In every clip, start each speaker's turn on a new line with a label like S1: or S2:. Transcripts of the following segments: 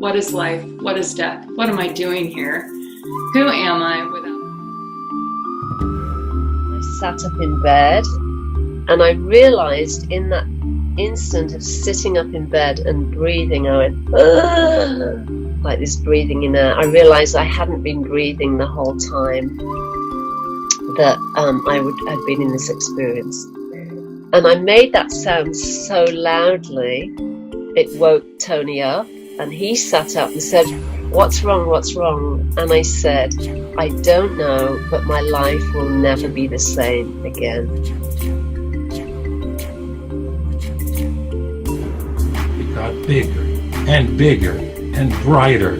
S1: What is life? What is death? What am I doing here? Who am I without?
S2: I sat up in bed and I realized in that instant of sitting up in bed and breathing, I went, "Ugh," like this breathing in air. I realized I hadn't been breathing the whole time that I'd been in this experience. And I made that sound so loudly, it woke Tony up, and he sat up and said, "What's wrong? What's wrong?" And I said, "I don't know, but my life will never be the same again."
S3: It got bigger and bigger and brighter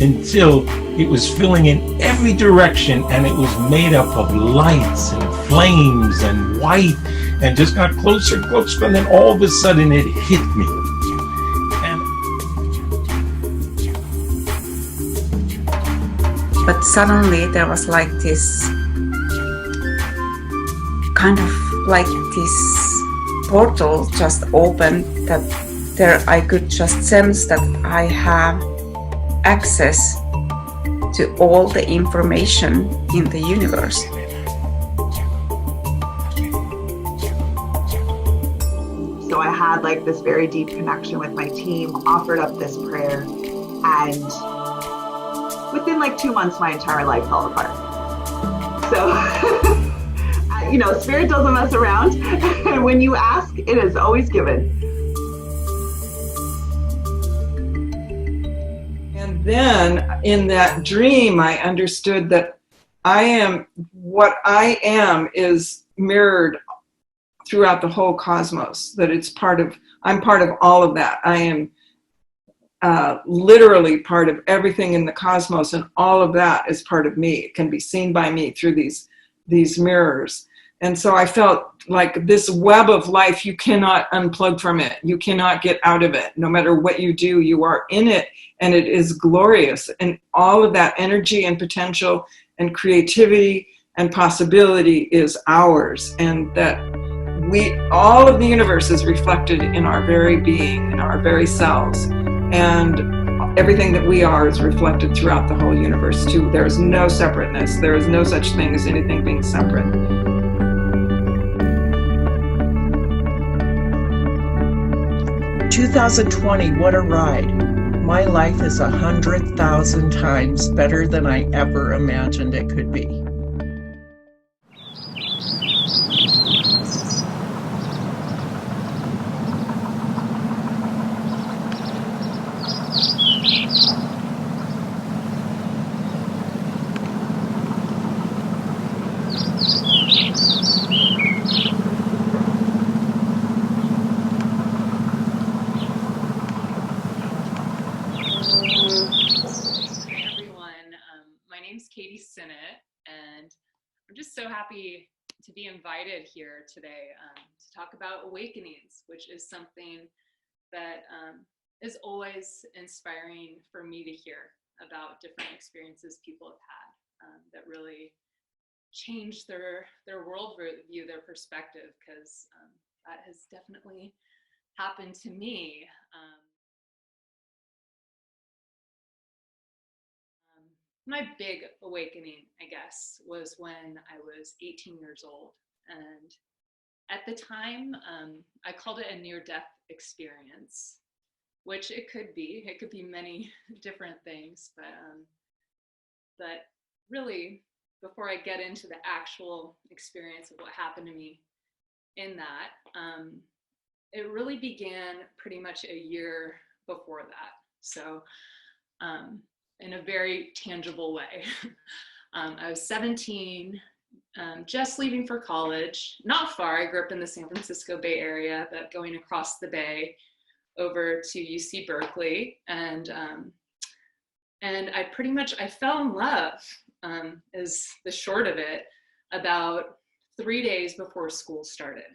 S3: until it was filling in every direction, and it was made up of lights and flames and white, and just got closer and closer, and then all of a sudden it hit me.
S4: But suddenly there was like this kind of like this portal just opened, that there I could just sense that I have access to all the information in the universe.
S5: So I had like this very deep connection with my team, offered up this prayer, and within like 2 months, my entire life fell apart. So, spirit doesn't mess around. And when you ask, it is always given.
S6: And then in that dream, I understood that what I am is mirrored throughout the whole cosmos, that I'm part of all of that. I am literally part of everything in the cosmos, and all of that is part of me. It can be seen by me through these mirrors. And so I felt like this web of life, you cannot unplug from it. You cannot get out of it. No matter what you do, you are in it, and it is glorious. And all of that energy and potential and creativity and possibility is ours. And that all of the universe is reflected in our very being, in our very selves. And everything that we are is reflected throughout the whole universe too. There is no separateness. There is no such thing as anything being separate.
S7: 2020, what a ride. My life is 100,000 times better than I ever imagined it could be.
S1: Sinnott, and I'm just so happy to be invited here today to talk about awakenings, which is something that is always inspiring for me to hear about different experiences people have had that really change their worldview, their perspective, because that has definitely happened to me. My big awakening, I guess, was when I was 18 years old. And at the time, I called it a near-death experience, which it could be. It could be many different things. But really, before I get into the actual experience of what happened to me in that, it really began pretty much a year before that. So, in a very tangible way. I was 17, just leaving for college, not far. I grew up in the San Francisco Bay Area, but going across the bay over to UC Berkeley. And I fell in love, is the short of it, about 3 days before school started,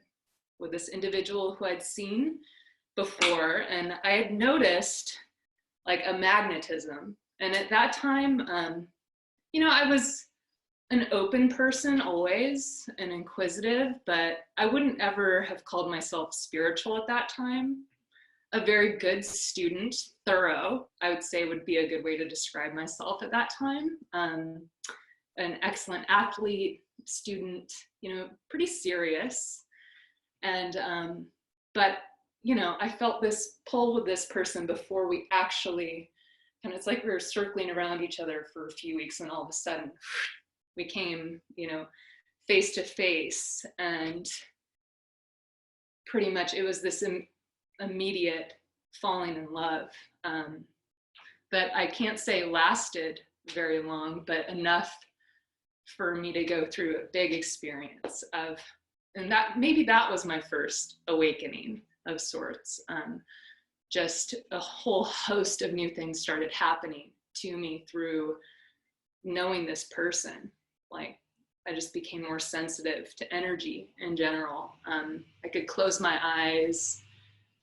S1: with this individual who I'd seen before. And I had noticed like a magnetism. And at that time, I was an open person always and inquisitive, but I wouldn't ever have called myself spiritual at that time. a very good student, thorough, I would say would be a good way to describe myself at that time. An excellent athlete, student, you know, pretty serious. And, but, you know, I felt this pull with this person before we actually, and it's like we were circling around each other for a few weeks, and all of a sudden we came, you know, face to face, and pretty much it was this immediate falling in love that I can't say lasted very long, but enough for me to go through a big experience of, and that maybe that was my first awakening of sorts. Just a whole host of new things started happening to me through knowing this person. Like, I just became more sensitive to energy in general. I could close my eyes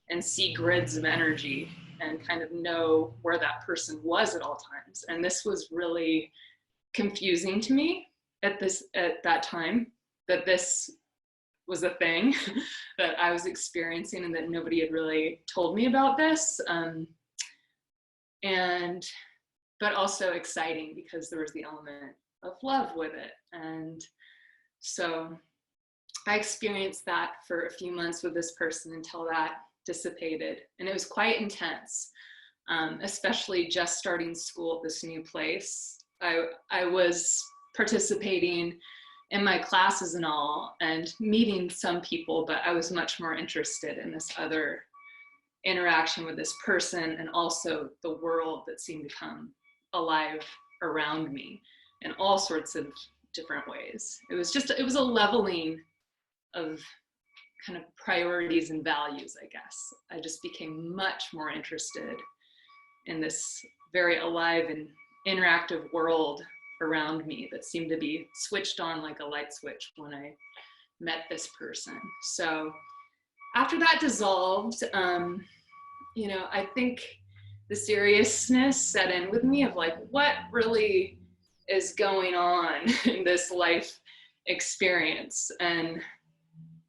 S1: and see grids of energy and kind of know where that person was at all times. And this was really confusing to me at that time, that this was a thing that I was experiencing and that nobody had really told me about this. But also exciting because there was the element of love with it. And so I experienced that for a few months with this person until that dissipated. And it was quite intense, especially just starting school at this new place. I was participating in my classes and all, and meeting some people, but I was much more interested in this other interaction with this person, and also the world that seemed to come alive around me in all sorts of different ways. It was a leveling of kind of priorities and values, I guess. I just became much more interested in this very alive and interactive world around me that seemed to be switched on like a light switch when I met this person. So after that dissolved, you know, I think the seriousness set in with me of like, what really is going on in this life experience? And,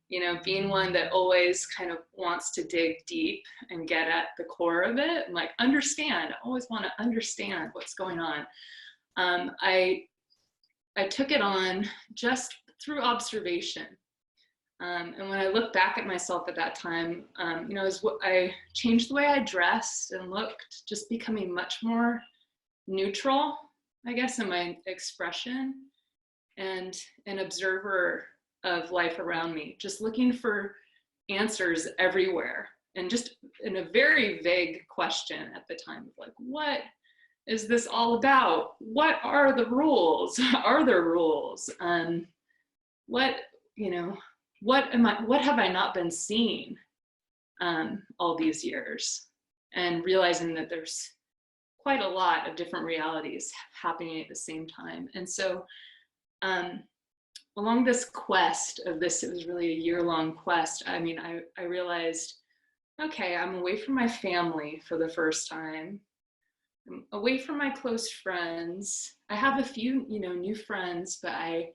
S1: you know, being one that always kind of wants to dig deep and get at the core of it and like understand, I always want to understand what's going on. I took it on just through observation. And when I look back at myself at that time, you know, I changed the way I dressed and looked, just becoming much more neutral, I guess, in my expression, and an observer of life around me, just looking for answers everywhere. And just in a very vague question at the time, like, what is this all about? What are the rules? Are there rules? What, you know, what have I not been seeing all these years? And realizing that there's quite a lot of different realities happening at the same time. And so along this quest of this, it was really a year-long quest. I mean, I realized, okay, I'm away from my family for the first time. I'm away from my close friends. I have a few, you know, new friends, but I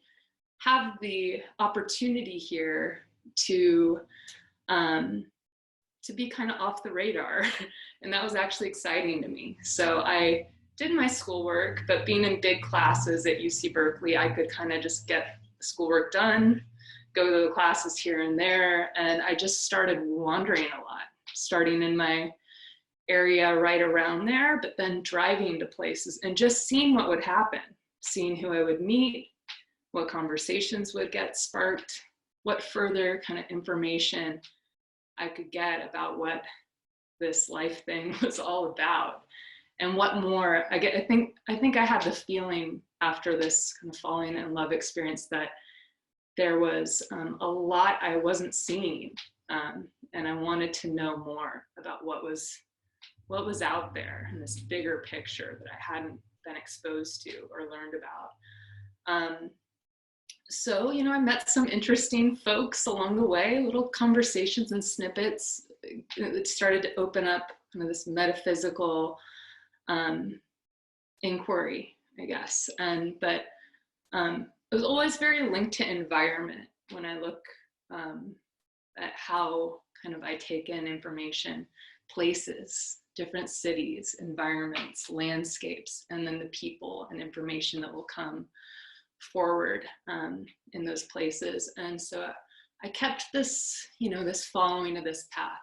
S1: have the opportunity here to be kind of off the radar. And that was actually exciting to me. So I did my schoolwork, but being in big classes at UC Berkeley, I could kind of just get schoolwork done, go to the classes here and there. And I just started wandering a lot, starting in my area right around there, but then driving to places and just seeing what would happen, seeing who I would meet, what conversations would get sparked, what further kind of information I could get about what this life thing was all about, and what more. I think I had the feeling after this kind of falling in love experience that there was a lot I wasn't seeing, and I wanted to know more about what was out there in this bigger picture that I hadn't been exposed to or learned about. So, you know, I met some interesting folks along the way, little conversations and snippets that started to open up kind of this metaphysical inquiry, I guess. But it was always very linked to environment when I look at how kind of I take in information. places, different cities, environments, landscapes, and then the people and information that will come forward in those places. And so I kept this, this following of this path,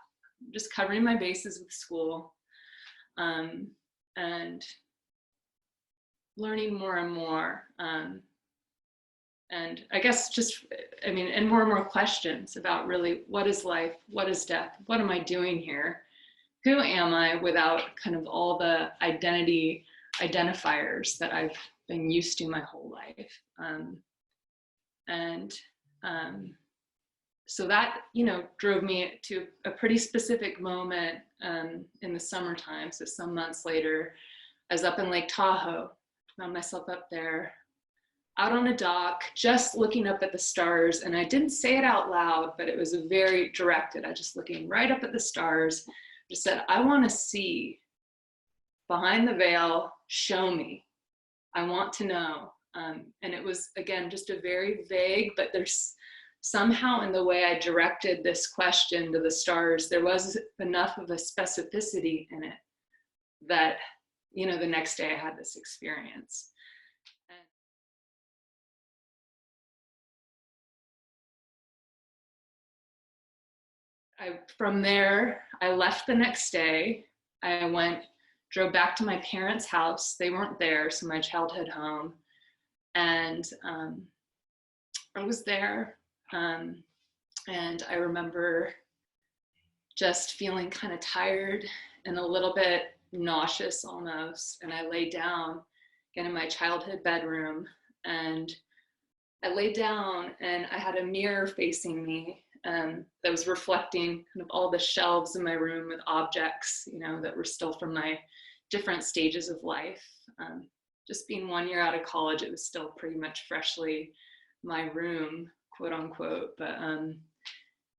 S1: just covering my bases with school, and learning more and more. And I guess and more questions about really, what is life? What is death? What am I doing here? Who am I without kind of all the identity identifiers that I've been used to my whole life? So that, drove me to a pretty specific moment in the summertime. So some months later, I was up in Lake Tahoe, found myself up there, out on a dock, just looking up at the stars. And I didn't say it out loud, but it was very directed. I just looking right up at the stars, just said, I want to see behind the veil, show me. I want to know. And it was, again, just a very vague, but there's somehow in the way I directed this question to the stars, there was enough of a specificity in it that, the next day I had this experience. From there, I left the next day. I drove back to my parents' house. They weren't there, so my childhood home. And I was there. And I remember just feeling kind of tired and a little bit nauseous almost. And I lay down again in my childhood bedroom, and I lay down and I had a mirror facing me that was reflecting kind of all the shelves in my room with objects, that were still from my different stages of life. Just being 1 year out of college, it was still pretty much freshly my room, quote unquote. But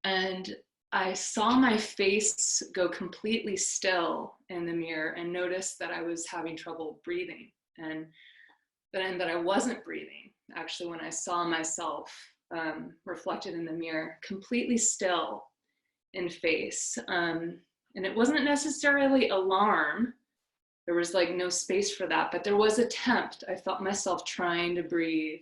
S1: and I saw my face go completely still in the mirror and noticed that I was having trouble breathing, and that I wasn't breathing. Actually, when I saw myself reflected in the mirror, completely still in face. And it wasn't necessarily alarm. There was no space for that, but there was attempt. I felt myself trying to breathe.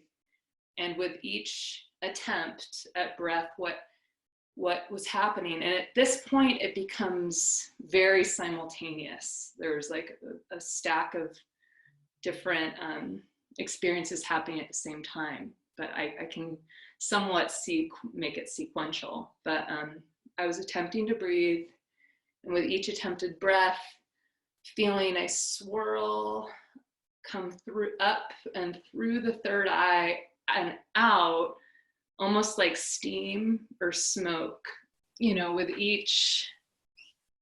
S1: And with each attempt at breath, what was happening. And at this point, it becomes very simultaneous. There's a stack of different experiences happening at the same time, but I can somewhat make it sequential. But I was attempting to breathe, and with each attempted breath, feeling a swirl come up and through the third eye and out, almost like steam or smoke, with each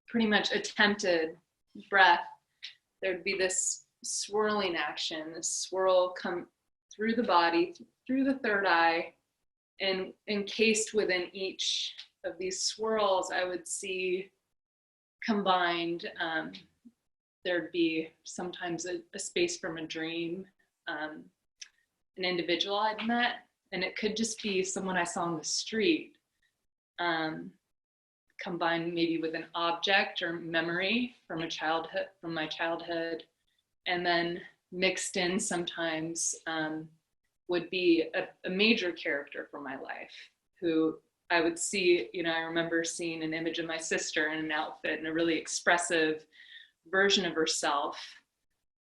S1: pretty much attempted breath, there'd be this swirling action, this swirl come through the body, through the third eye, and encased within each of these swirls, I would see combined, there'd be sometimes a space from a dream, an individual I'd met, and it could just be someone I saw on the street, combined maybe with an object or memory from my childhood, and then mixed in sometimes would be a major character from my life who I would see, I remember seeing an image of my sister in an outfit and a really expressive version of herself.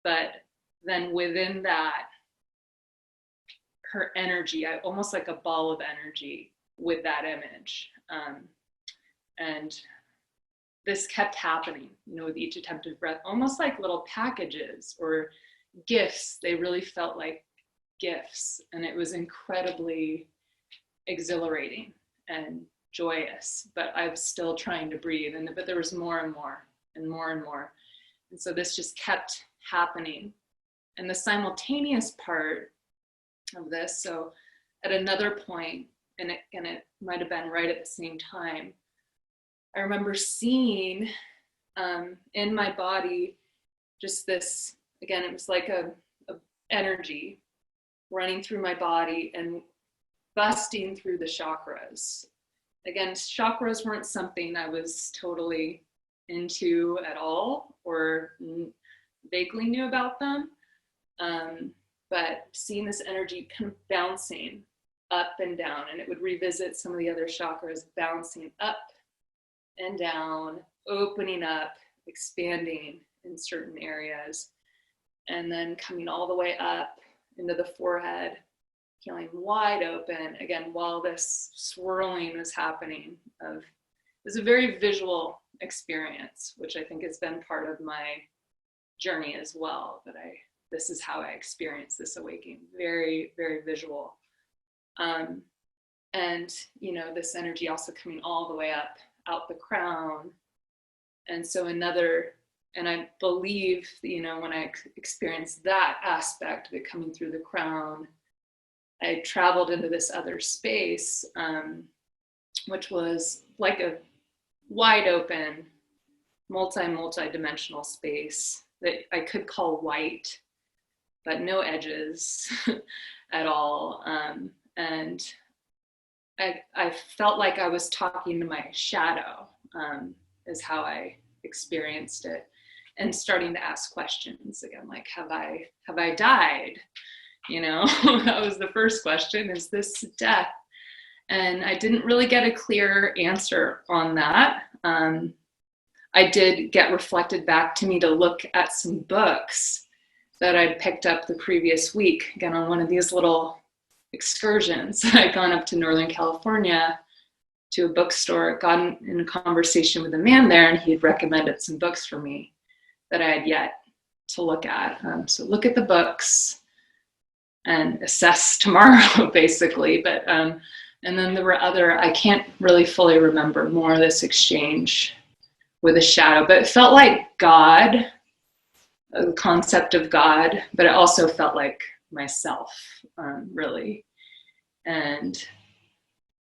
S1: But then within that, her energy, almost like a ball of energy with that image. And this kept happening, with each attempted breath, almost like little packages or gifts. They really felt like gifts, and it was incredibly exhilarating and joyous, but I was still trying to breathe, but there was more and more and more and more. And so this just kept happening. And the simultaneous part of this, so at another point, and it might have been right at the same time, I remember seeing in my body just this, again, it was like a energy running through my body and busting through the chakras. Again, chakras weren't something I was totally into at all, or vaguely knew about them. But seeing this energy kind of bouncing up and down, and it would revisit some of the other chakras, bouncing up and down, opening up, expanding in certain areas, and then coming all the way up into the forehead, feeling wide open again while this swirling was happening. It was a very visual experience, which I think has been part of my journey as well, that this is how I experienced this awakening, very, very visual. And, you know, this energy also coming all the way up, out the crown. And so and I believe, you know, when I experienced that aspect of it coming through the crown, I traveled into this other space, which was like a wide open, multi-dimensional space that I could call white, but no edges at all. And I felt like I was talking to my shadow, is how I experienced it, and starting to ask questions again, like, have I died? You know, that was the first question, is this death? And I didn't really get a clear answer on that. I did get reflected back to me to look at some books that I'd picked up the previous week, again, on one of these little excursions. I'd gone up to Northern California to a bookstore, gotten in a conversation with a man there, and he had recommended some books for me that I had yet to look at. So look at the books and assess tomorrow, basically. But and then there were I can't really fully remember more of this exchange with a shadow, but it felt like God, the concept of God, but it also felt like myself, really. And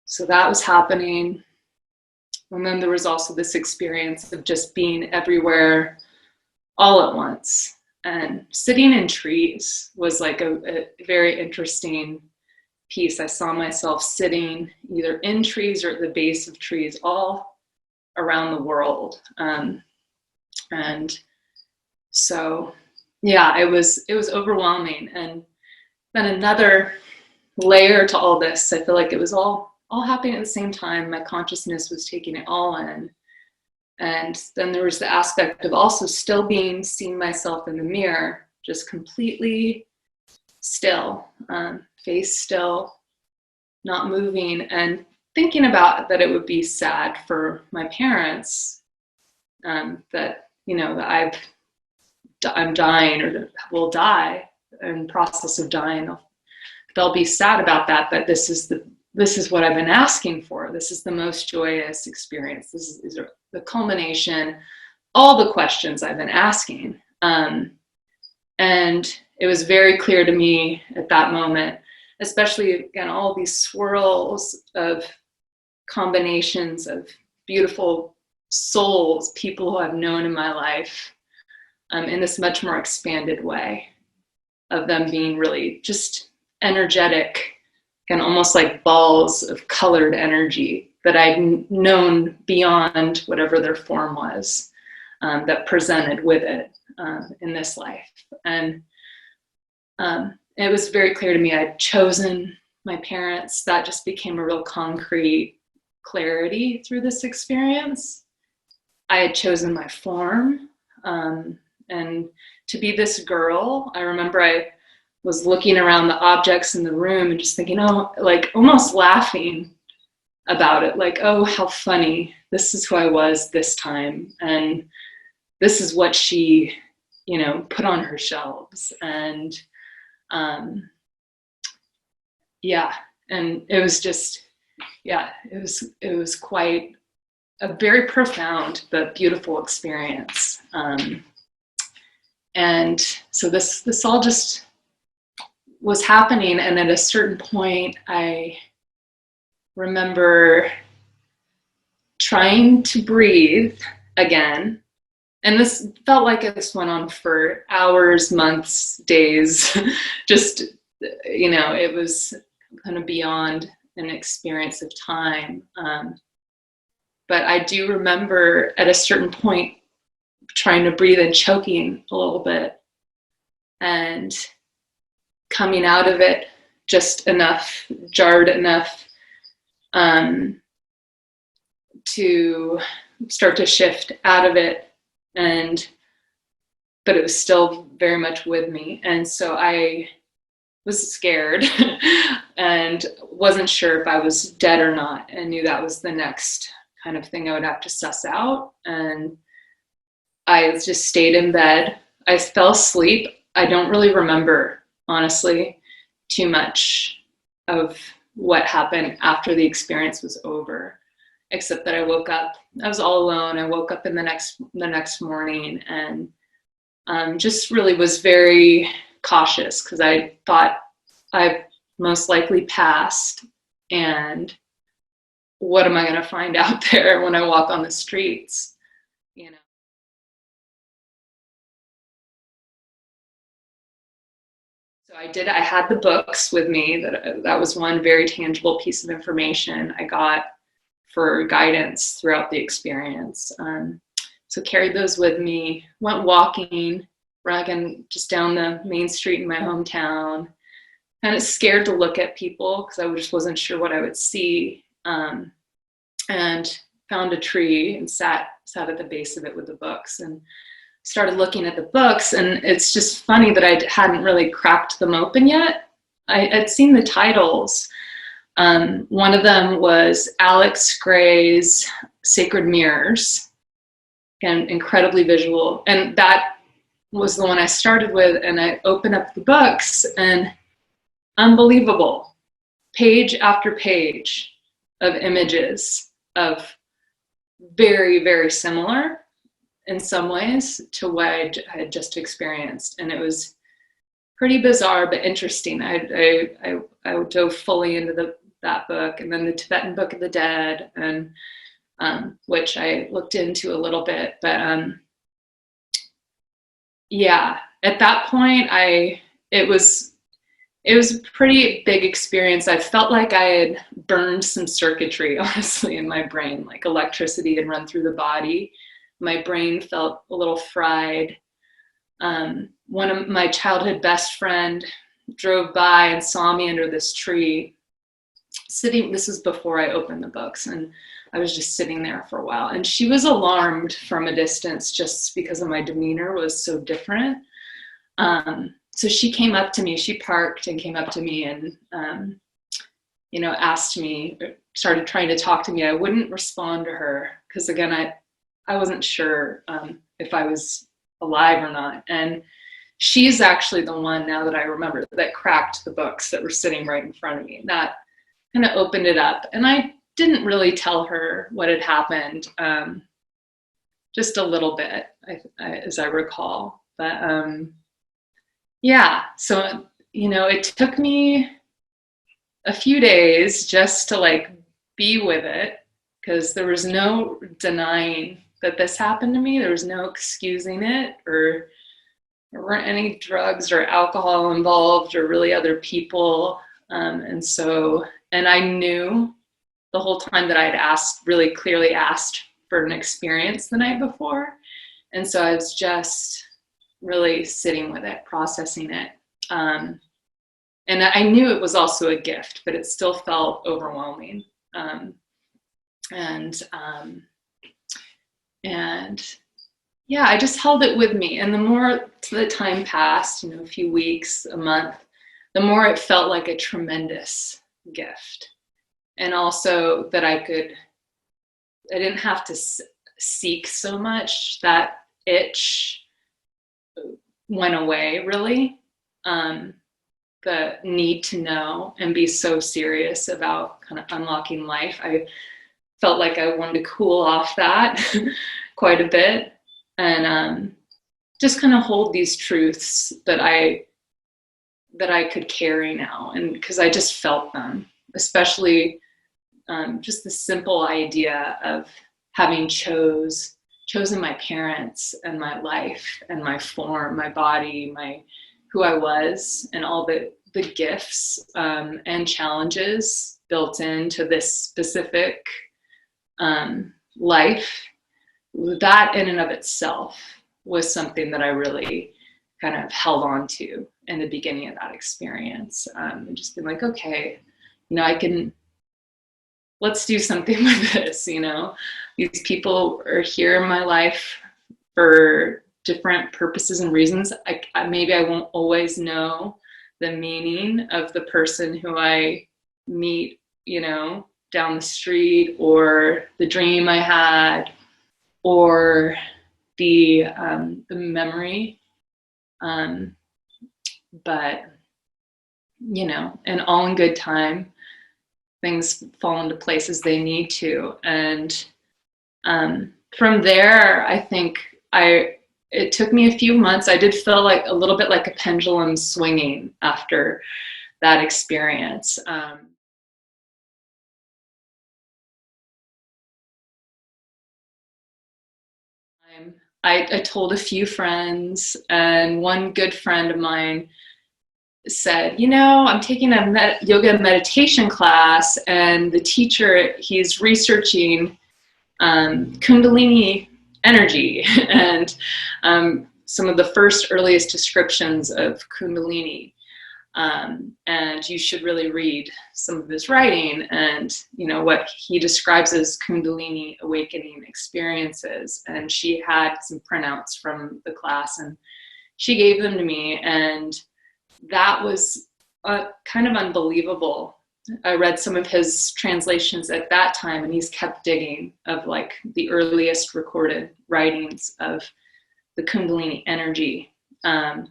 S1: so that was happening. And then there was also this experience of just being everywhere all at once. And sitting in trees was like a very interesting piece. I saw myself sitting either in trees or at the base of trees all around the world. And so, yeah, it was overwhelming. And then another layer to all this, I feel like it was all happening at the same time. My consciousness was taking it all in. And then there was the aspect of also still seeing myself in the mirror, just completely still, face still, not moving, and thinking about that it would be sad for my parents, that, you know, that I'm dying or will die, in process of dying. They'll be sad about that, but this is what I've been asking for. This is the most joyous experience. These are the culmination, all the questions I've been asking. And it was very clear to me at that moment, especially, again, all these swirls of combinations of beautiful souls, people who I've known in my life, in this much more expanded way, of them being really just energetic and almost like balls of colored energy that I'd known beyond whatever their form was, that presented with it in this life. And it was very clear to me I'd chosen my parents. That just became a real concrete clarity through this experience. I had chosen my form, and to be this girl. I remember I was looking around the objects in the room and just thinking, oh, like almost laughing about it, like, oh, how funny. This is who I was this time. And this is what she, you know, put on her shelves. And yeah, and it was just, yeah, it was quite a very profound but beautiful experience. And so this all just was happening. And at a certain point, I remember trying to breathe again. And this felt like this went on for hours, months, days, just, you know, it was kind of beyond an experience of time. But I do remember at a certain point trying to breathe and choking a little bit, and coming out of it just enough, jarred enough to start to shift out of it, but it was still very much with me. And so I was scared and wasn't sure if I was dead or not, and knew that was the next kind of thing I would have to suss out. And I just stayed in bed. I fell asleep. I don't really remember, honestly, too much of what happened after the experience was over, except that I woke up. I was all alone. I woke up in the next morning, and just really was very cautious, because I thought I most likely passed, and what am I going to find out there when I walk on the streets, you know? So I had the books with me. That was one very tangible piece of information I got for guidance throughout the experience. So carried those with me, went walking, again, just down the main street in my hometown, kind of scared to look at people because I just wasn't sure what I would see, and found a tree and sat at the base of it with the books and started looking at the books. And it's just funny that I hadn't really cracked them open yet. I'd seen the titles. One of them was Alex Gray's Sacred Mirrors, and incredibly visual. And that was the one I started with, and I opened up the books, and unbelievable, page after page of images of very, very similar in some ways to what I had just experienced. And it was pretty bizarre, but interesting. I dove fully into that book, and then the Tibetan Book of the Dead, and which I looked into a little bit. But yeah, at that point, it was a pretty big experience. I felt like I had burned some circuitry, honestly, in my brain, like electricity had run through the body. My brain felt a little fried. One of my childhood best friend drove by and saw me under this tree sitting. This was before I opened the books, and I was just sitting there for a while, and she was alarmed from a distance just because of my demeanor was so different. So she came up to me, she parked and came up to me and, asked me, started trying to talk to me. I wouldn't respond to her because, again, I wasn't sure if I was alive or not. And she's actually the one, now that I remember, that cracked the books that were sitting right in front of me. That kind of opened it up. And I didn't really tell her what had happened, just a little bit, as I recall. But yeah, so, it took me a few days just to be with it, because there was no denying that this happened to me. There was no excusing it, or there weren't any drugs or alcohol involved, or really other people. And I knew the whole time that I'd really clearly asked for an experience the night before. And so I was just really sitting with it, processing it. And I knew it was also a gift, but it still felt overwhelming. And yeah, I just held it with me. And the more the time passed, a few weeks, a month, the more it felt like a tremendous gift. And also that I didn't have to seek so much. That itch went away, really. The need to know and be so serious about kind of unlocking life. I felt like I wanted to cool off that quite a bit, and just kind of hold these truths that I could carry now, and because I just felt them, especially just the simple idea of having chosen my parents and my life and my form, my body, who I was, and all the gifts and challenges built into this specific life. That in and of itself was something that I really kind of held on to in the beginning of that experience. And just been like, okay, let's do something with this, these people are here in my life for different purposes and reasons. Maybe I won't always know the meaning of the person who I meet, down the street, or the dream I had, or the memory. But, and all in good time, things fall into places they need to. And from there, I think it took me a few months. I did feel like a little bit like a pendulum swinging after that experience. I told a few friends, and one good friend of mine said, I'm taking a yoga meditation class, and the teacher, he's researching Kundalini energy and some of the first earliest descriptions of Kundalini. And you should really read some of his writing, and what he describes as Kundalini awakening experiences. And she had some printouts from the class, and she gave them to me, and that was kind of unbelievable. I read some of his translations at that time, and he's kept digging of like the earliest recorded writings of the Kundalini energy. And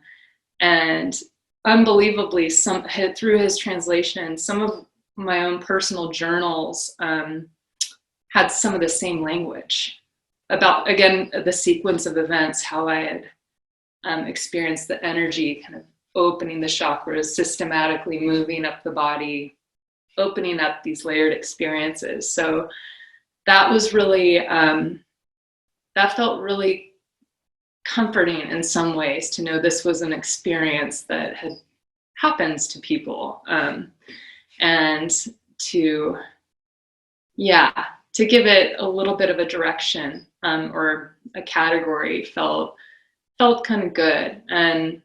S1: unbelievably, through his translation, some of my own personal journals had some of the same language about, again, the sequence of events, how I had experienced the energy kind of opening the chakras, systematically moving up the body, opening up these layered experiences. So that was really, that felt really comforting in some ways, to know this was an experience that happens to people, and to give it a little bit of a direction, or a category felt kind of good. And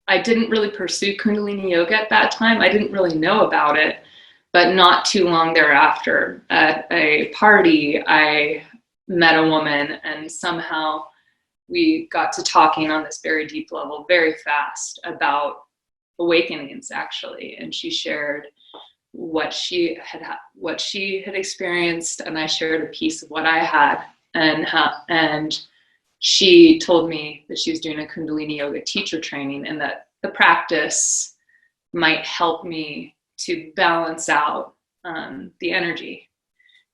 S1: I didn't really pursue Kundalini yoga at that time. I didn't really know about it, but not too long thereafter, at a party, I met a woman, and somehow we got to talking on this very deep level very fast about awakenings, actually. And she shared what she had experienced, and I shared a piece of what I had, and she told me that she was doing a Kundalini yoga teacher training, and that the practice might help me to balance out the energy.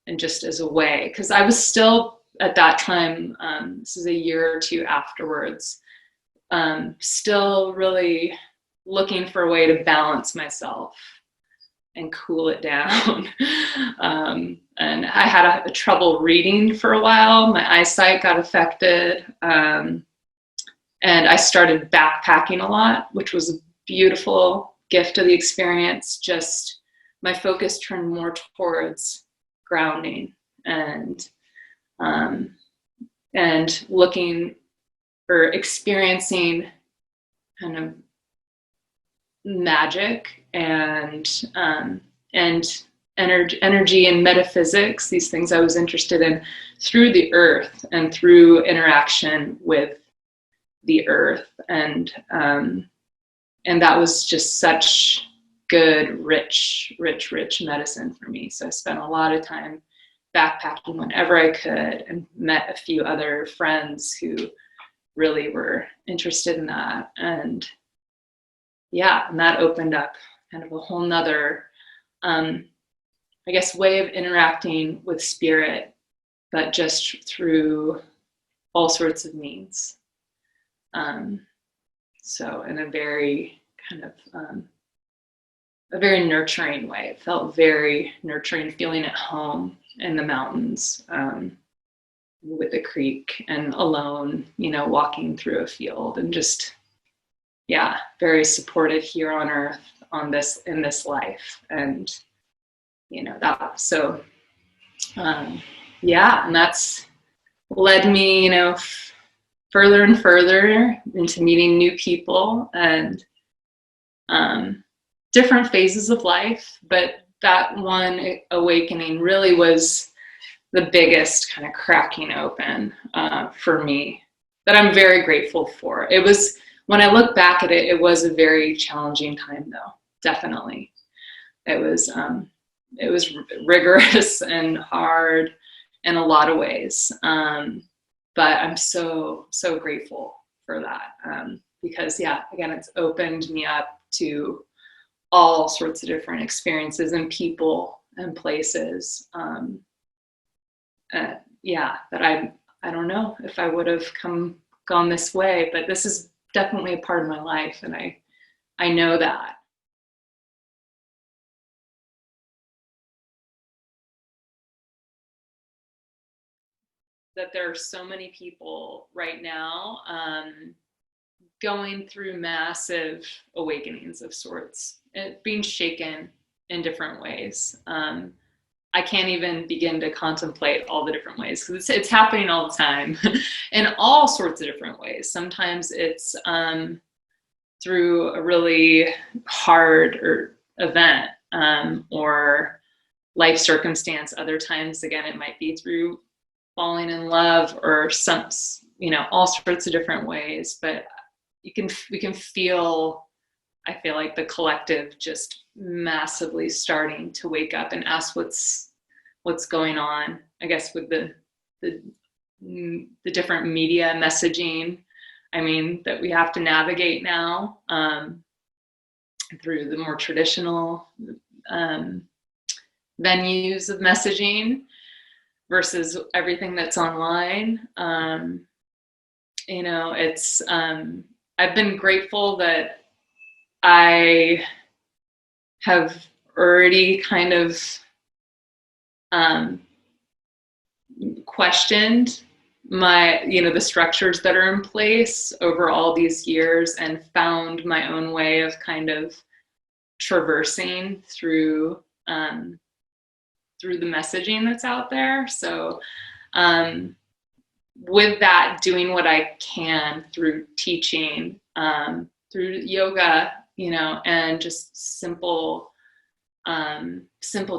S1: And just as a way, because I was still at that time, this is a year or two afterwards, still really looking for a way to balance myself and cool it down. And I had a trouble reading for a while. My eyesight got affected. And I started backpacking a lot, which was a beautiful gift of the experience. Just my focus turned more towards grounding and looking or experiencing kind of magic and energy and metaphysics, these things I was interested in, through the earth and through interaction with the earth. And that was just such good, rich medicine for me. So I spent a lot of time backpacking whenever I could, and met a few other friends who really were interested in that. And that opened up kind of a whole nother, I guess, way of interacting with spirit, but just through all sorts of means. So in a very kind of, a very nurturing way. It felt very nurturing, feeling at home in the mountains, with a creek, and alone, walking through a field, and just, very supported here on earth, in this life. And, that, so, and that's led me, you know, further and further into meeting new people and different phases of life. But that one awakening really was the biggest kind of cracking open for me, that I'm very grateful for. It was, when I look back at it, it was a very challenging time though, definitely. It was rigorous and hard in a lot of ways. But I'm so grateful for that. Because yeah, again, it's opened me up to all sorts of different experiences and people and places. Yeah, that I don't know if I would have gone this way, but this is definitely a part of my life, and I know that. That there are so many people right now going through massive awakenings of sorts, being shaken in different ways. I can't even begin to contemplate all the different ways, because it's happening all the time in all sorts of different ways. Sometimes it's through a really hard event or life circumstance. Other times, again, it might be through falling in love or some, you know, all sorts of different ways. But we can feel, I feel like the collective just massively starting to wake up and ask what's going on, I guess, with the different media messaging, I mean, that we have to navigate now through the more traditional venues of messaging versus everything that's online. You know, it's, I've been grateful that I have already kind of questioned my, you know, the structures that are in place over all these years, and found my own way of kind of traversing through the messaging that's out there. So with that, doing what I can through teaching, through yoga, you know, and just simple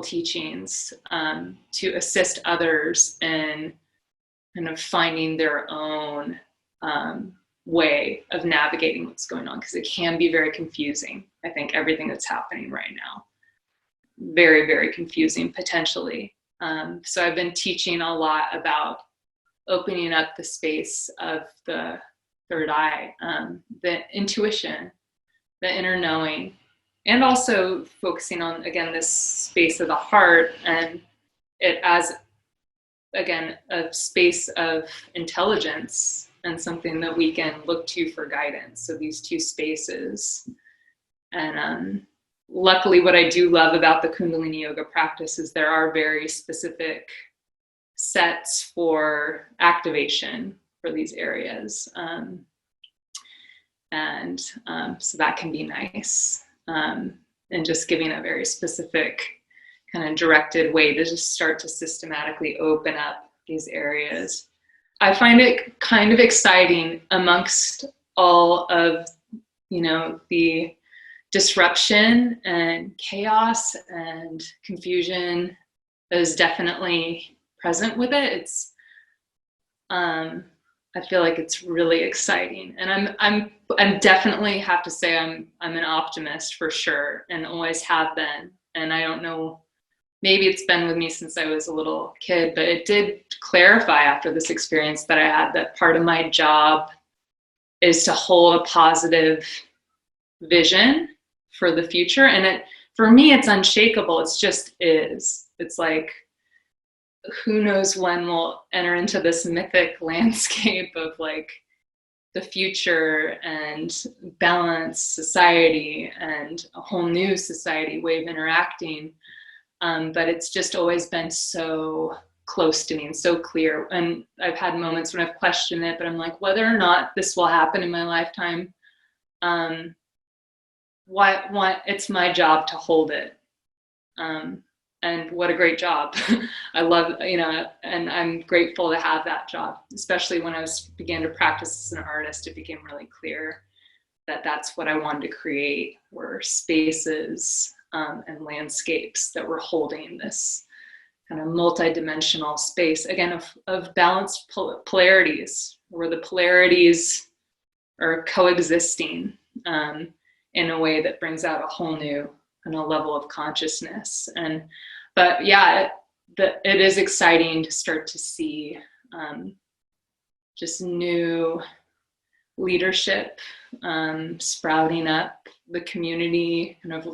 S1: teachings to assist others in kind of finding their own way of navigating what's going on, because it can be very confusing. I think everything that's happening right now, very, very confusing potentially. So I've been teaching a lot about opening up the space of the third eye, the intuition, the inner knowing, and also focusing on, again, this space of the heart, and it as, again, a space of intelligence and something that we can look to for guidance. So these two spaces. And luckily, what I do love about the Kundalini yoga practice is there are very specific sets for activation for these areas. So that can be nice. And just giving a very specific kind of directed way to just start to systematically open up these areas. I find it kind of exciting amongst all of, you know, the disruption and chaos and confusion that is definitely present with it. It's, I feel like it's really exciting, and I'm definitely have to say I'm an optimist for sure, and always have been. And I don't know, maybe it's been with me since I was a little kid, but it did clarify after this experience that I had, that part of my job is to hold a positive vision for the future. And it, for me, it's unshakable. It's just is. It's like, who knows when we'll enter into this mythic landscape of like the future and balanced society and a whole new society way of interacting. But it's just always been so close to me and so clear. And I've had moments when I've questioned it, but I'm like, whether or not this will happen in my lifetime, it's my job to hold it. and what a great job. I love, and I'm grateful to have that job, especially when I began to practice as an artist. It became really clear that that's what I wanted to create, were spaces and landscapes that were holding this kind of multi-dimensional space, again, of balanced polarities, where the polarities are coexisting in a way that brings out a whole new kind of level of consciousness. But yeah, it is exciting to start to see just new leadership sprouting up, the community kind of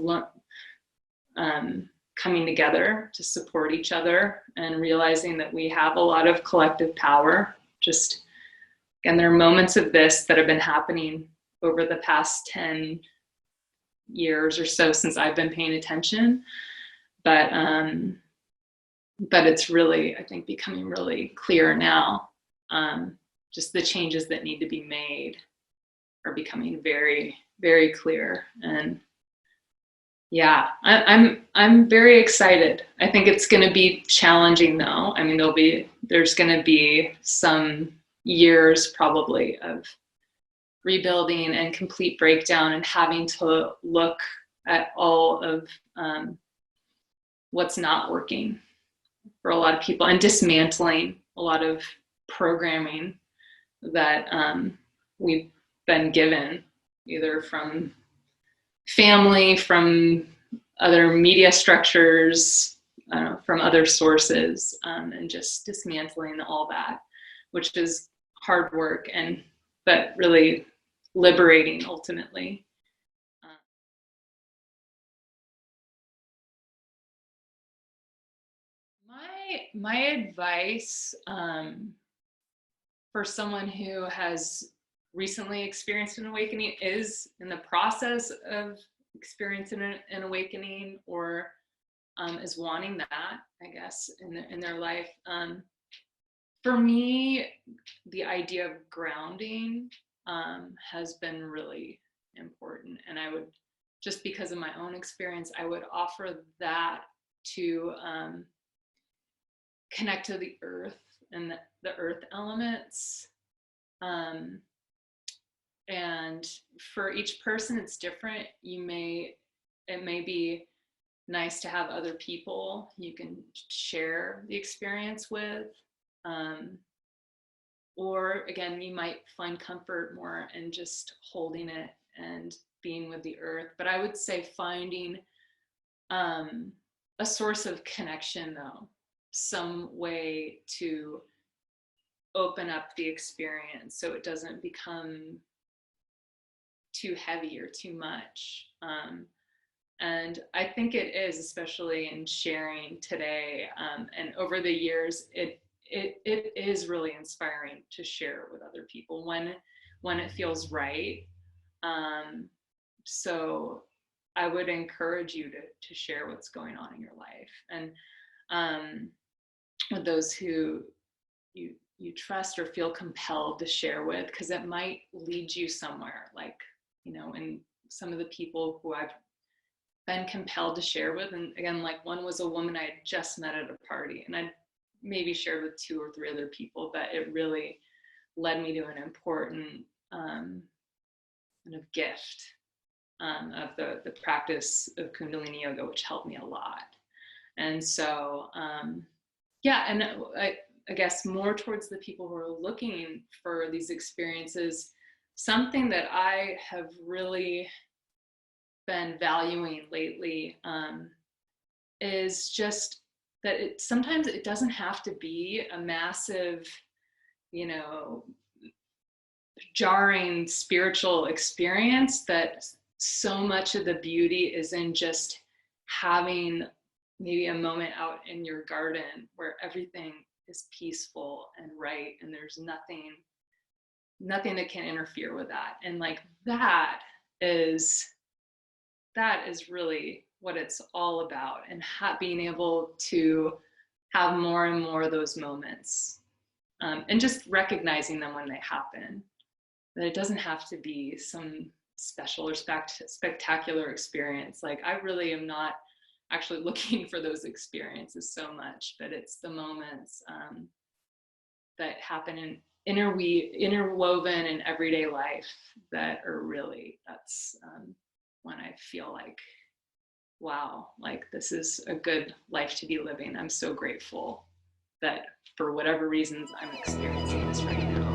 S1: coming together to support each other, and realizing that we have a lot of collective power. Just, again, there are moments of this that have been happening over the past 10 years or so since I've been paying attention, but it's really, I think, becoming really clear now. Just the changes that need to be made are becoming very, very clear. And yeah, I'm very excited. I think it's going to be challenging, though. I mean, there's going to be some years probably of rebuilding and complete breakdown, and having to look at all of what's not working for a lot of people, and dismantling a lot of programming that we've been given, either from family, from other media structures, from other sources, and just dismantling all that, which is hard work, but really liberating ultimately. My advice for someone who has recently experienced an awakening, is in the process of experiencing an awakening, or is wanting that, I guess, in their life. For me, the idea of grounding has been really important. And I would, just because of my own experience, I would offer that to connect to the earth and the earth elements. And for each person, it's different. It may be nice to have other people you can share the experience with. Or again, you might find comfort more in just holding it and being with the earth. But I would say finding a source of connection, though, some way to open up the experience so it doesn't become too heavy or too much. And I think it is, especially in sharing today, and over the years, it is really inspiring to share with other people when it feels right. So I would encourage you to share what's going on in your life, and with those who you trust or feel compelled to share with, because it might lead you somewhere. Like, and some of the people who I've been compelled to share with, and again, like, one was a woman I had just met at a party, and I maybe shared with 2 or 3 other people, but it really led me to an important kind of gift of the practice of Kundalini Yoga, which helped me a lot. And so, yeah, and I guess more towards the people who are looking for these experiences, something that I have really been valuing lately is just that sometimes it doesn't have to be a massive, jarring spiritual experience, that so much of the beauty is in just having maybe a moment out in your garden where everything is peaceful and right, and there's nothing that can interfere with that. And like that is really what it's all about, and being able to have more and more of those moments, and just recognizing them when they happen, that it doesn't have to be some special or spectacular experience. Like, I really am not actually looking for those experiences so much, but it's the moments that happen in interwoven in everyday life that are really, that's when I feel like, wow, like this is a good life to be living. I'm so grateful that for whatever reasons I'm experiencing this right now.